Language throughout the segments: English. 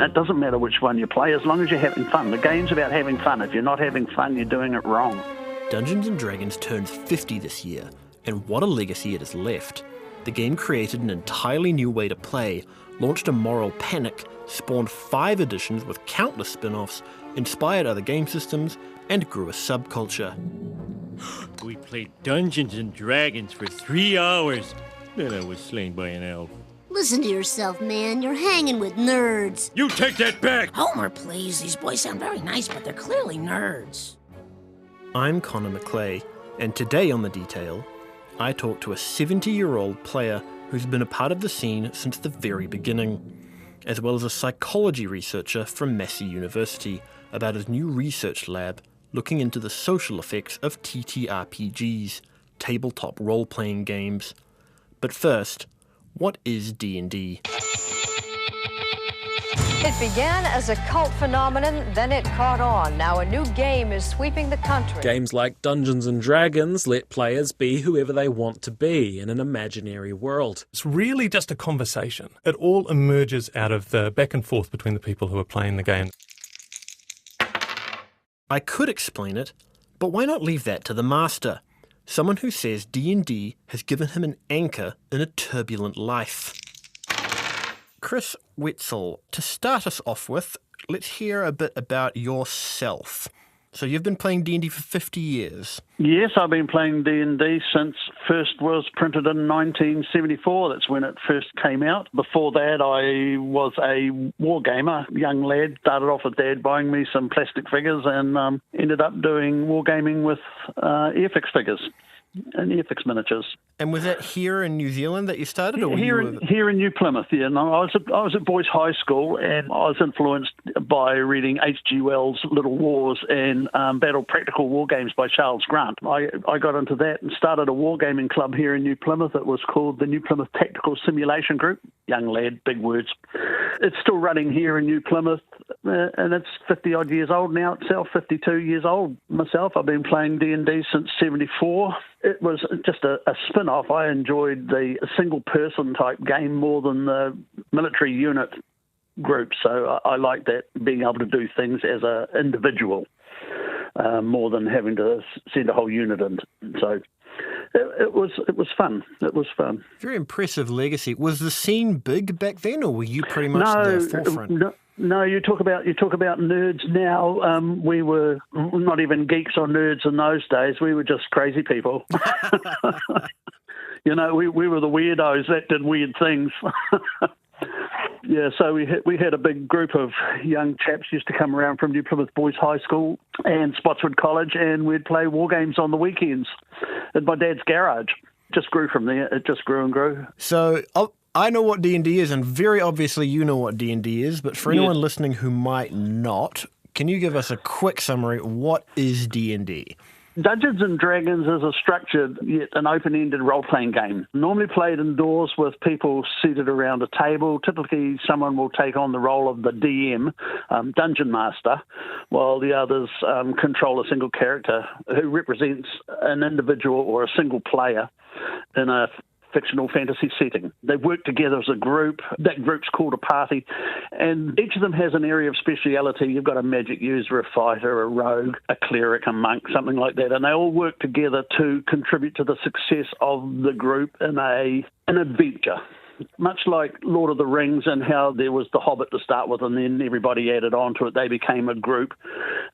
It doesn't matter which one you play, as long as you're having fun. The game's about having fun. If you're not having fun, you're doing it wrong. Dungeons & Dragons turns 50 this year, and what a legacy it has left. The game created an entirely new way to play, launched a moral panic, spawned 5 editions with countless spin-offs, inspired other game systems, and grew a subculture. We played Dungeons & Dragons for 3 hours. Then I was slain by an elf. Listen to yourself, man. You're hanging with nerds. You take that back! Homer, please. These boys sound very nice, but they're clearly nerds. I'm Connor McClay, and today on The Detail, I talk to a 70-year-old player who's been a part of the scene since the very beginning, as well as a psychology researcher from Massey University about his new research lab looking into the social effects of TTRPGs, tabletop role-playing games. But first, what is D&D? It began as a cult phenomenon, then it caught on. Now a new game is sweeping the country. Games like Dungeons & Dragons let players be whoever they want to be in an imaginary world. It's really just a conversation. It all emerges out of the back and forth between the people who are playing the game. I could explain it, but why not leave that to the master? Someone who says D&D has given him an anchor in a turbulent life. Chris Wetzel, to start us off with, let's hear a bit about yourself. So you've been playing D&D for 50 years. Yes, I've been playing D&D since first was printed in 1974. That's when it first came out. Before that, I was a war gamer, young lad. Started off with Dad buying me some plastic figures and ended up doing wargaming with Airfix figures and Airfix miniatures. And was that here in New Zealand that you started? Or here in New Plymouth, yeah. No, I was at Boys High School, and I was influenced by reading H.G. Wells' Little Wars and Battle Practical War Games by Charles Grant. I got into that and started a wargaming club here in New Plymouth. It was called the New Plymouth Tactical Simulation Group. Young lad, big words. It's still running here in New Plymouth, and it's 50-odd years old now itself, 52 years old myself. I've been playing D&D since 74. It was just a spin-off. I enjoyed the single-person type game more than the military unit group, so I like that, being able to do things as an individual more than having to send a whole unit in. So it was fun. It was fun. Very impressive legacy. Was the scene big back then, or were you pretty much the forefront? No, you talk about nerds now. We were not even geeks or nerds in those days. We were just crazy people. You know, we were the weirdos that did weird things. Yeah, so we had a big group of young chaps used to come around from New Plymouth Boys High School and Spotswood College, and we'd play war games on the weekends at my dad's garage. Just grew from there. It just grew and grew. So I know what D&D is, and very obviously you know what D&D is, but for anyone listening who might not, can you give us a quick summary? What is D&D? Dungeons & Dragons is a structured yet an open-ended role-playing game, normally played indoors with people seated around a table. Typically, someone will take on the role of the DM, Dungeon Master, while the others control a single character who represents an individual or a single player in a fictional fantasy setting. They work together as a group. That group's called a party, and each of them has an area of speciality. You've got a magic user, a fighter, a rogue, a cleric, a monk, something like that, and they all work together to contribute to the success of the group in an adventure. Much like Lord of the Rings and how there was the Hobbit to start with and then everybody added on to it, they became a group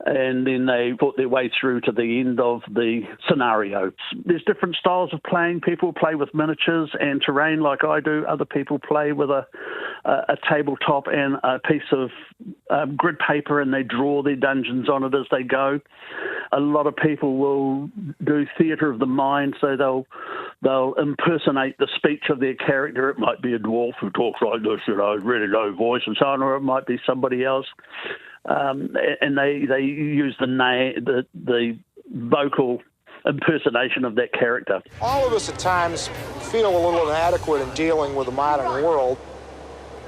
and then they fought their way through to the end of the scenario. There's different styles of playing. People play with miniatures and terrain like I do. Other people play with a tabletop and a piece of grid paper, and they draw their dungeons on it as they go. A lot of people will do theatre of the mind, so they'll impersonate the speech of their character. It might be a dwarf who talks like this, really low voice and so on, or it might be somebody else. And they use the vocal impersonation of that character. All of us at times feel a little inadequate in dealing with the modern world.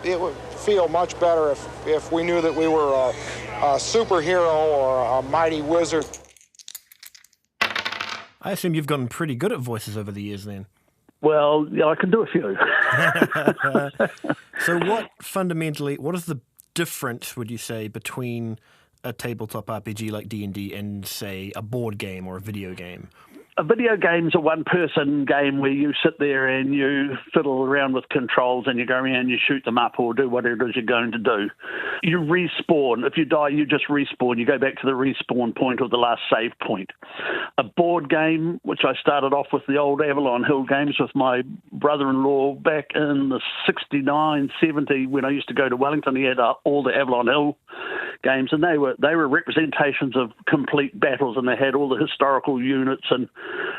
It would feel much better if we knew that we were a superhero or a mighty wizard. I assume you've gotten pretty good at voices over the years then. Well, yeah, I can do a few. So what is the difference would you say between a tabletop RPG like D&D and, say, a board game or a video game? A video game's a one-person game where you sit there and you fiddle around with controls and you go around and you shoot them up or do whatever it is you're going to do. You respawn. If you die, you just respawn. You go back to the respawn point or the last save point. A board game, which I started off with the old Avalon Hill games with my brother-in-law back in the 69, 70, when I used to go to Wellington. He had all the Avalon Hill games, and they were representations of complete battles, and they had all the historical units and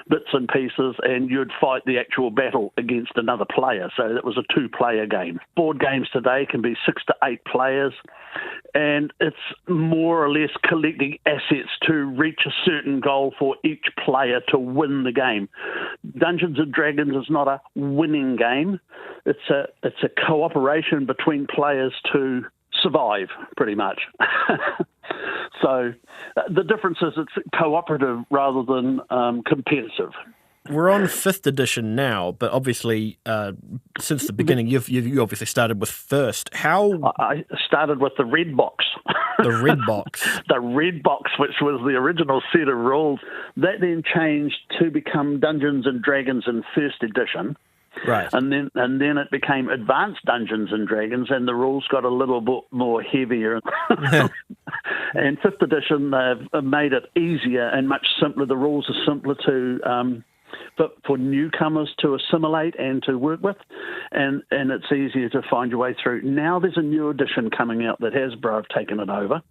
bits and pieces, and you'd fight the actual battle against another player. So it was a two-player game. Board games today can be 6 to 8 players, and it's more or less collecting assets to reach a certain goal for each player to win the game. Dungeons and Dragons is not a winning game. It's a cooperation between players to survive, pretty much. So the difference is it's cooperative rather than competitive. We're on 5th edition now, but obviously since the beginning, you obviously started with first. How? I started with the red box. The red box. The red box, which was the original set of rules. That then changed to become Dungeons and Dragons in 1st edition. Right. And then it became Advanced Dungeons and Dragons, and the rules got a little bit more heavier. And 5th edition, they've made it easier and much simpler. The rules are simpler to for newcomers to assimilate and to work with, and it's easier to find your way through. Now there's a new edition coming out that Hasbro have taken it over,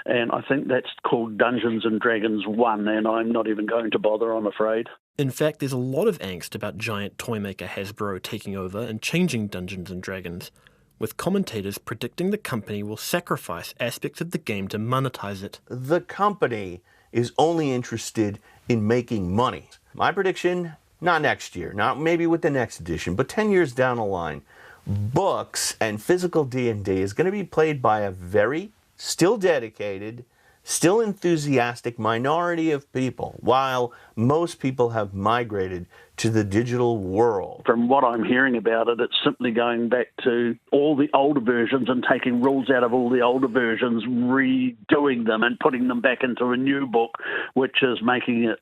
and I think that's called Dungeons and Dragons 1, and I'm not even going to bother, I'm afraid. In fact, there's a lot of angst about giant toy maker Hasbro taking over and changing Dungeons and Dragons, with commentators predicting the company will sacrifice aspects of the game to monetize it. The company is only interested in making money. My prediction, not next year, not maybe with the next edition, but 10 years down the line, books and physical D&D is going to be played by a very still dedicated, still enthusiastic minority of people, while most people have migrated to the digital world. From what I'm hearing about it, it's simply going back to all the older versions and taking rules out of all the older versions, redoing them and putting them back into a new book, which is making it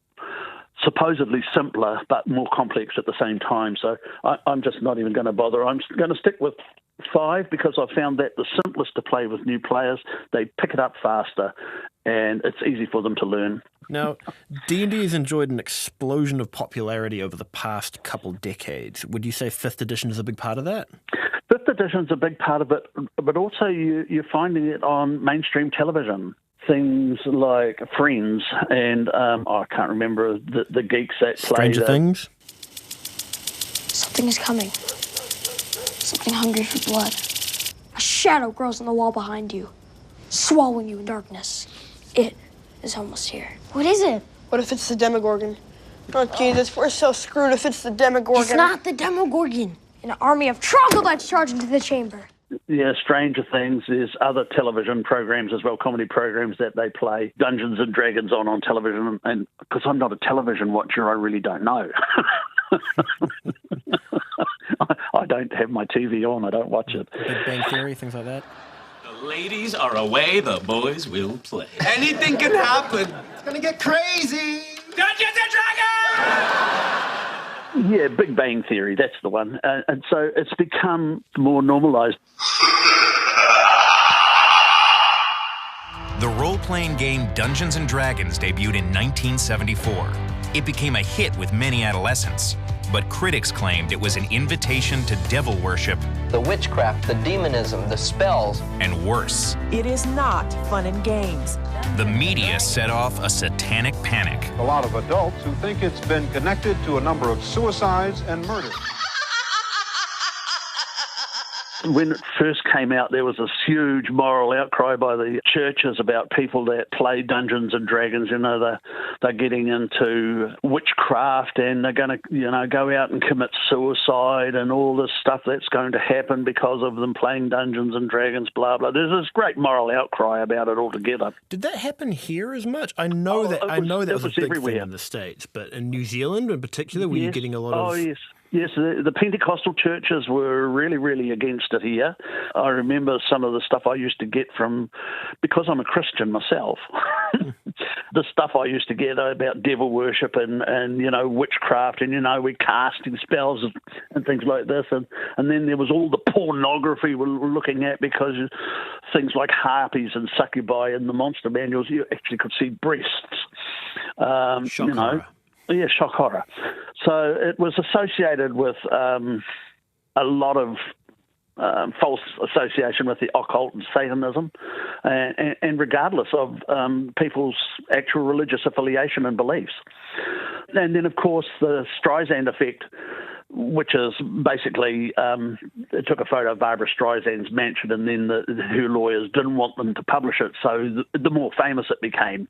supposedly simpler but more complex at the same time. So I'm just not even going to bother. I'm going to stick with 5 because I found that the simplest to play with new players. They pick it up faster and it's easy for them to learn. Now, D&D has enjoyed an explosion of popularity over the past couple decades. Would you say 5th edition is a big part of that? 5th edition is a big part of it, but also you're finding it on mainstream television. Things like Friends and I can't remember the geeks that play. Stranger Things? Something is coming. Something hungry for blood. A shadow grows on the wall behind you, swallowing you in darkness. It is almost here. What is it? What if it's the Demogorgon? Oh, Jesus, we're so screwed if it's the Demogorgon. It's not the Demogorgon. An army of troglodytes charge into the chamber. Yeah, Stranger Things. There's other television programs as well, comedy programs that they play Dungeons and Dragons on television. And because I'm not a television watcher, I really don't know. I don't have my TV on. I don't watch it. Big Bang Theory, things like that. The ladies are away. The boys will play. Anything can happen. It's gonna get crazy. Dungeons and Dragons! Yeah, Big Bang Theory, that's the one. And so it's become more normalized. The role-playing game Dungeons & Dragons debuted in 1974. It became a hit with many adolescents, but critics claimed it was an invitation to devil worship. The witchcraft, the demonism, the spells. And worse. It is not fun and games. The media set off a satanic panic. A lot of adults who think it's been connected to a number of suicides and murders. When it first came out, there was this huge moral outcry by the churches about people that play Dungeons and Dragons. You know, they're getting into witchcraft and they're going to, go out and commit suicide and all this stuff that's going to happen because of them playing Dungeons and Dragons, blah, blah. There's this great moral outcry about it altogether. Did that happen here as much? I know that was a big thing in the States, but in New Zealand in particular, were you getting a lot of... Oh, yes. Yes, the Pentecostal churches were really, really against it here. I remember some of the stuff I used to get because I'm a Christian myself, the stuff I used to get about devil worship and witchcraft and, we casting spells and things like this. And then there was all the pornography we're looking at because things like harpies and succubi in the monster manuals, you actually could see breasts. Shock horror. Yeah, shock horror. So it was associated with a lot of false association with the occult and Satanism, and regardless of people's actual religious affiliation and beliefs. And then, of course, the Streisand effect, which is basically it took a photo of Barbara Streisand's mansion, and then her lawyers didn't want them to publish it, so the more famous it became.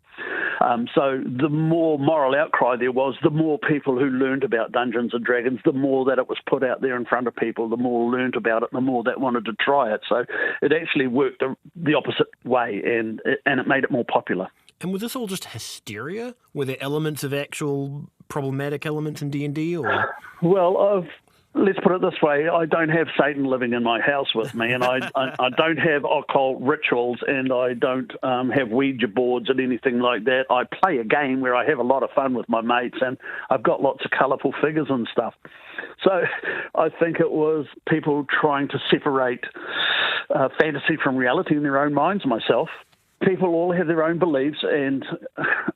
So the more moral outcry there was, the more people who learned about Dungeons and Dragons, the more that it was put out there in front of people, the more learned about it, the more that wanted to try it. So it actually worked the opposite way, and it made it more popular. And was this all just hysteria? Were there elements of actual problematic elements in D&D, or? Well, let's put it this way. I don't have Satan living in my house with me, and I don't have occult rituals, and I don't have Ouija boards and anything like that. I play a game where I have a lot of fun with my mates, and I've got lots of colourful figures and stuff. So I think it was people trying to separate fantasy from reality in their own minds, myself. People all have their own beliefs, and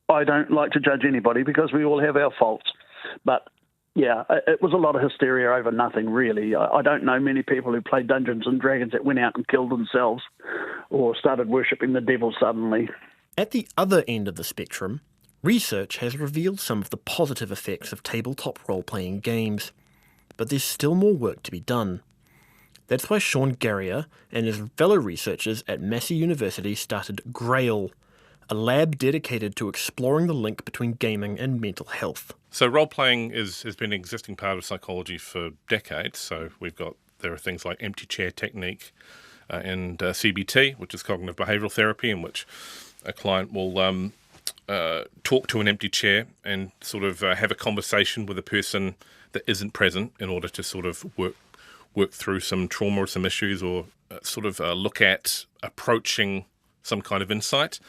I don't like to judge anybody because we all have our faults. But, yeah, it was a lot of hysteria over nothing, really. I don't know many people who played Dungeons and Dragons that went out and killed themselves or started worshipping the devil suddenly. At the other end of the spectrum, research has revealed some of the positive effects of tabletop role-playing games. But there's still more work to be done. That's why Sean Garrier and his fellow researchers at Massey University started Grail, a lab dedicated to exploring the link between gaming and mental health. So role-playing has been an existing part of psychology for decades. So there are things like empty chair technique and CBT, which is cognitive behavioural therapy, in which a client will talk to an empty chair and sort of have a conversation with a person that isn't present in order to sort of work through some trauma or some issues, or look at approaching some kind of insight.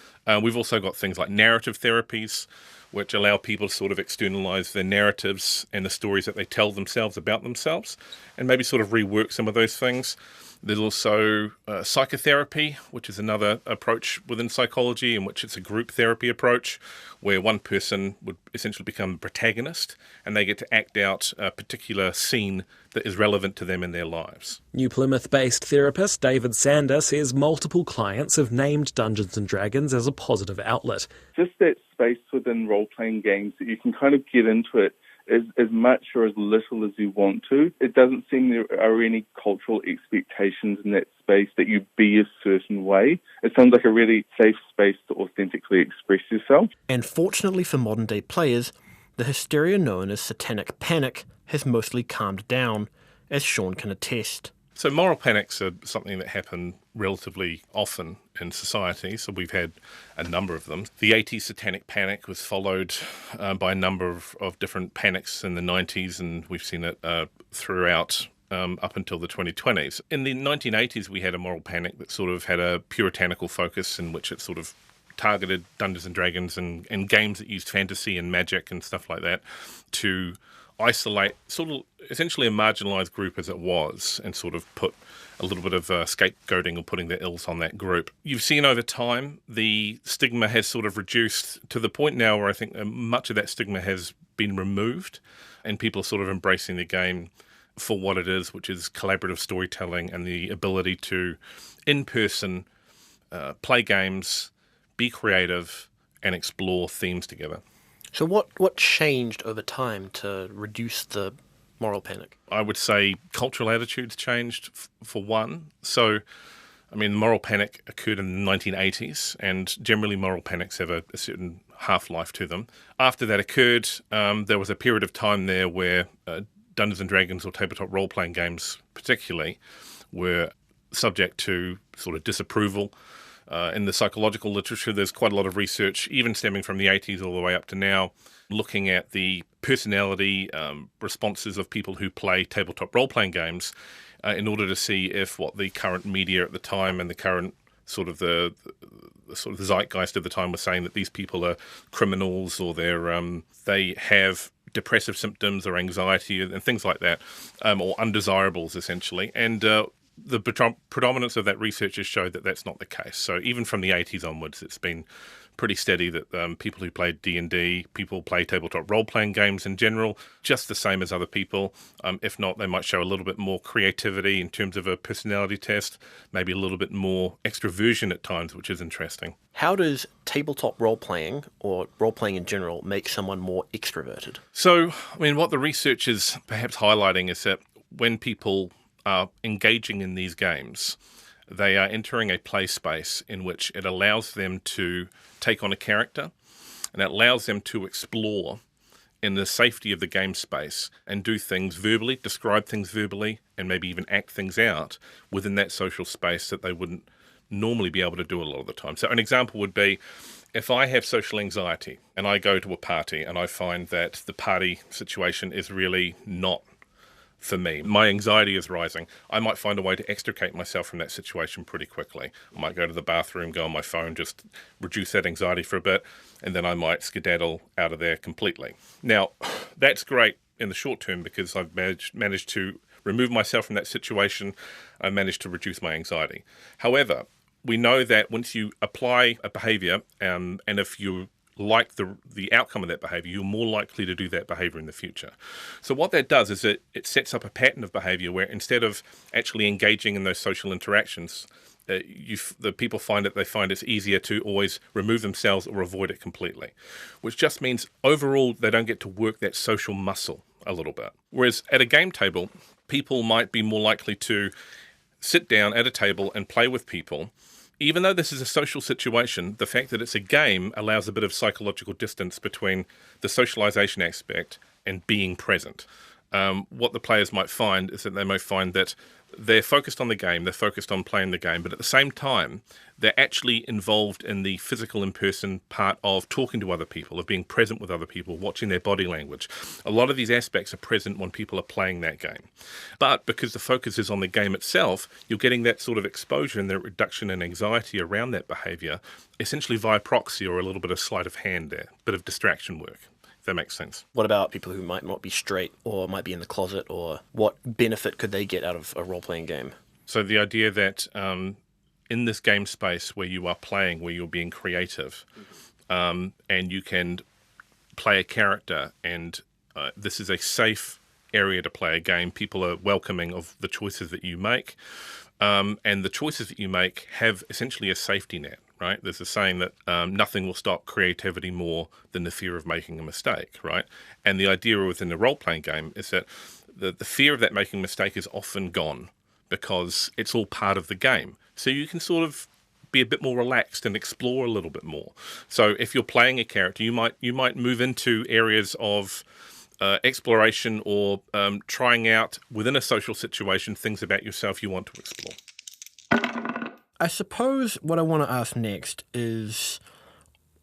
We've also got things like narrative therapies, which allow people to sort of externalize their narratives and the stories that they tell themselves about themselves, and maybe sort of rework some of those things. There's also psychotherapy, which is another approach within psychology, in which it's a group therapy approach, where one person would essentially become the protagonist, and they get to act out a particular scene that is relevant to them in their lives. New Plymouth-based therapist David Sander says multiple clients have named Dungeons & Dragons as a positive outlet. Just that space within role-playing games that you can kind of get into it as much or as little as you want to. It doesn't seem there are any cultural expectations in that space that you be a certain way. It sounds like a really safe space to authentically express yourself. And fortunately for modern-day players, the hysteria known as satanic panic has mostly calmed down, as Sean can attest. So moral panics are something that happen relatively often in society, so we've had a number of them. The 80s satanic panic was followed by a number of different panics in the 90s, and we've seen it throughout up until the 2020s. In the 1980s, we had a moral panic that sort of had a puritanical focus, in which it sort of targeted Dungeons and Dragons and games that used fantasy and magic and stuff like that to isolate sort of essentially a marginalised group as it was, and sort of put a little bit of scapegoating or putting their ills on that group. You've seen over time the stigma has sort of reduced to the point now where I think much of that stigma has been removed, and people are sort of embracing the game for what it is, which is collaborative storytelling and the ability to, in person, play games, be creative, and explore themes together. So what changed over time to reduce the moral panic? I would say cultural attitudes changed, for one. So, I mean, moral panic occurred in the 1980s, and generally moral panics have a certain half-life to them. After that occurred, there was a period of time there where Dungeons and Dragons or tabletop role-playing games particularly were subject to sort of disapproval In the psychological literature, there's quite a lot of research, even stemming from the 80s all the way up to now, looking at the personality responses of people who play tabletop role-playing games in order to see if what the current media at the time and the current sort of the zeitgeist of the time was saying that these people are criminals, or they have depressive symptoms or anxiety and things like that, or undesirables essentially. And the predominance of that research has showed that that's not the case. So even from the 80s onwards, it's been pretty steady that people who play D&D, people play tabletop role-playing games in general, just the same as other people. If not, they might show a little bit more creativity in terms of a personality test, maybe a little bit more extroversion at times, which is interesting. How does tabletop role-playing, or role-playing in general, make someone more extroverted? So, I mean, what the research is perhaps highlighting is that when people are engaging in these games, they are entering a play space in which it allows them to take on a character, and it allows them to explore in the safety of the game space and do things verbally, describe things verbally, and maybe even act things out within that social space that they wouldn't normally be able to do a lot of the time. So an example would be, if I have social anxiety and I go to a party and I find that the party situation is really not for me, my anxiety is rising, I might find a way to extricate myself from that situation pretty quickly. I might go to the bathroom, go on my phone, just reduce that anxiety for a bit, and then I might skedaddle out of there completely. Now, that's great in the short term because I've managed to remove myself from that situation. I've managed to reduce my anxiety. However, we know that once you apply a behaviour, and if you like the outcome of that behaviour, you're more likely to do that behaviour in the future. So what that does is it sets up a pattern of behaviour where instead of actually engaging in those social interactions, the people find it's easier to always remove themselves or avoid it completely, which just means overall they don't get to work that social muscle a little bit. Whereas at a game table, people might be more likely to sit down at a table and play with people. Even though this is a social situation, the fact that it's a game allows a bit of psychological distance between the socialization aspect and being present. What the players might find is that they might find that they're focused on the game, they're focused on playing the game, but at the same time, they're actually involved in the physical in-person part of talking to other people, of being present with other people, watching their body language. A lot of these aspects are present when people are playing that game. But because the focus is on the game itself, you're getting that sort of exposure and that reduction in anxiety around that behaviour, essentially via proxy or a little bit of sleight of hand there, bit of distraction work. If that makes sense. What about people who might not be straight or might be in the closet, or what benefit could they get out of a role-playing game? So the idea that in this game space where you are playing, where you're being creative, and you can play a character, and this is a safe area to play a game. People are welcoming of the choices that you make, and the choices that you make have essentially a safety net. Right? There's a saying that nothing will stop creativity more than the fear of making a mistake, right? And the idea within the role-playing game is that the fear of that making a mistake is often gone because it's all part of the game. So you can sort of be a bit more relaxed and explore a little bit more. So if you're playing a character, you might move into areas of exploration or trying out within a social situation things about yourself you want to explore. I suppose what I want to ask next is,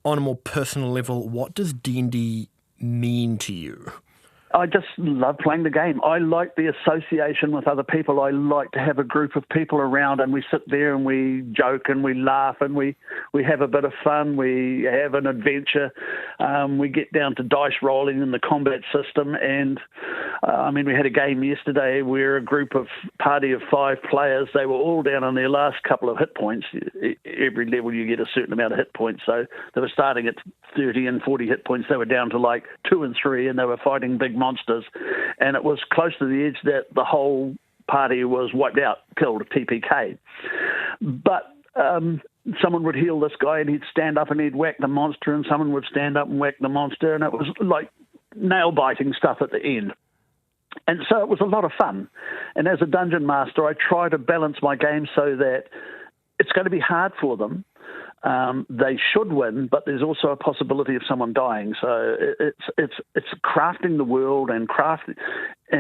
on a more personal level, what does D&D mean to you? I just love playing the game. I like the association with other people. I like to have a group of people around and we sit there and we joke and we laugh and we have a bit of fun. We have an adventure. We get down to dice rolling in the combat system. And, we had a game yesterday where a party of 5 players, they were all down on their last couple of hit points. Every level you get a certain amount of hit points. So they were starting at 30 and 40 hit points. They were down to like 2 and 3 and they were fighting big monsters, and it was close to the edge that the whole party was wiped out, killed, TPK. But someone would heal this guy and he'd stand up and he'd whack the monster, and someone would stand up and whack the monster, and it was like nail-biting stuff at the end. And so it was a lot of fun. And as a dungeon master, I try to balance my game so that it's going to be hard for them, they should win, but there's also a possibility of someone dying. So it's crafting the world and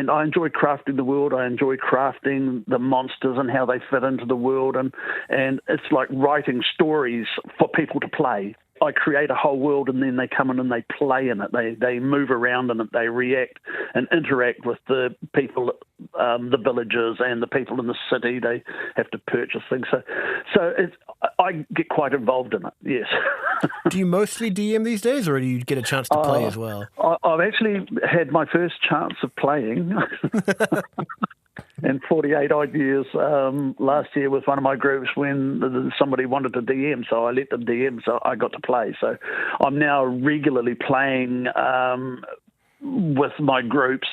I enjoy crafting the world. I enjoy crafting the monsters and how they fit into the world, and it's like writing stories for people to play. I create a whole world, and then they come in and they play in it. They move around in it. They react and interact with the people, the villagers, and the people in the city. They have to purchase things. So I get quite involved in it. Yes. Do you mostly DM these days, or do you get a chance to play as well? I've actually had my first chance of playing. In 48 odd years, last year with one of my groups when somebody wanted to DM, so I let them DM, so I got to play. So I'm now regularly playing with my groups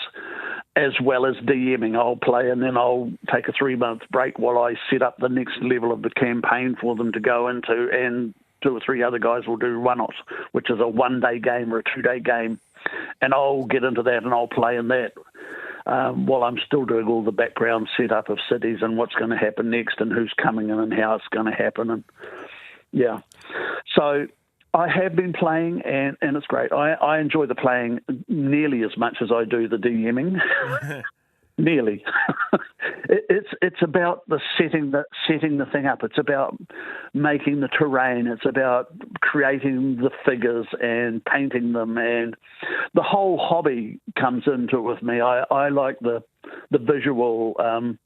as well as DMing. I'll play and then I'll take a 3-month break while I set up the next level of the campaign for them to go into, and 2 or 3 other guys will do one-offs, which is a 1-day game or a 2-day game, and I'll get into that and I'll play in that. While I'm still doing all the background setup of cities and what's going to happen next and who's coming in and how it's going to happen. And yeah, so I have been playing and it's great. I enjoy the playing nearly as much as I do the DMing. Nearly. It's about the setting the thing up. It's about making the terrain. It's about creating the figures and painting them, and the whole hobby comes into it with me. I like the visual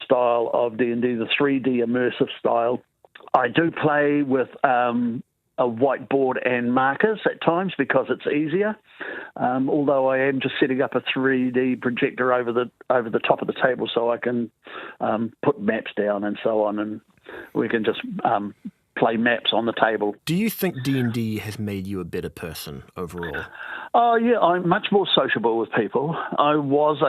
style of D&D, the 3D immersive style. I do play with a whiteboard and markers at times because it's easier. Although I am just setting up a 3D projector over the top of the table so I can put maps down and so on, and we can just play maps on the table. Do you think D&D has made you a better person overall? Oh, yeah, I'm much more sociable with people. I was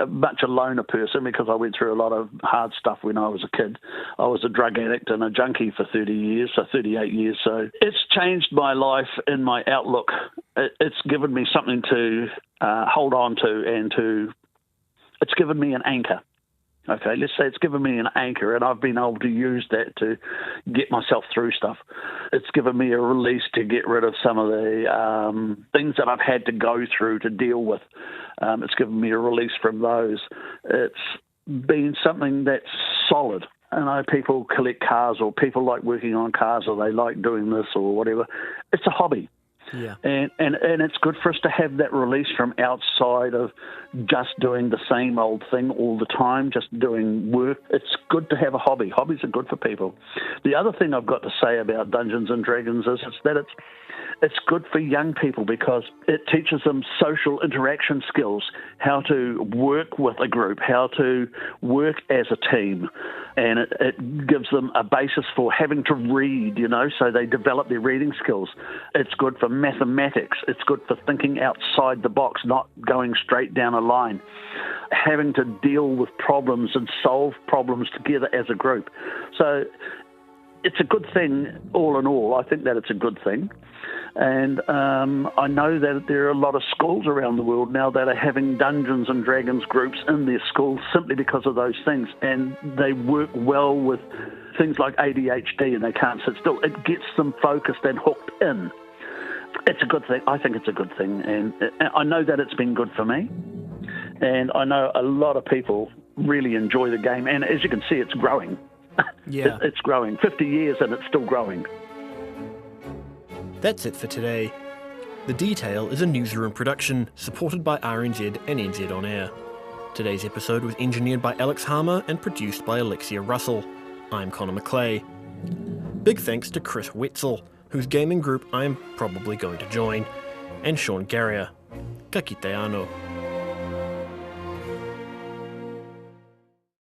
much a loner person because I went through a lot of hard stuff when I was a kid. I was a drug addict and a junkie for 38 years. So it's changed my life and my outlook. It's given me something to hold on to, and it's given me an anchor. Okay, let's say it's given me an anchor, and I've been able to use that to get myself through stuff. It's given me a release to get rid of some of the things that I've had to go through to deal with. It's given me a release from those. It's been something that's solid. I know people collect cars, or people like working on cars, or they like doing this or whatever. It's a hobby. Yeah. And it's good for us to have that release from outside of just doing the same old thing all the time, just doing work. It's good to have a hobby. Hobbies are good for people. The other thing I've got to say about Dungeons and Dragons is that it's good for young people because it teaches them social interaction skills, how to work with a group, how to work as a team. And it gives them a basis for having to read, so they develop their reading skills. It's good for mathematics. It's good for thinking outside the box, not going straight down a line. Having to deal with problems and solve problems together as a group. So it's a good thing all in all. I think that it's a good thing. And I know that there are a lot of schools around the world now that are having Dungeons and Dragons groups in their schools simply because of those things. And they work well with things like ADHD, and they can't sit still. It gets them focused and hooked in. It's a good thing. I think it's a good thing. And I know that it's been good for me. And I know a lot of people really enjoy the game. And as you can see, it's growing. Yeah. It's growing. 50 years and it's still growing. That's it for today. The Detail is a newsroom production supported by RNZ and NZ On Air. Today's episode was engineered by Alex Harmer and produced by Alexia Russell. I'm Connor McClay. Big thanks to Chris Wetzel, whose gaming group I'm probably going to join, and Sean Garrier. Ka kite anō.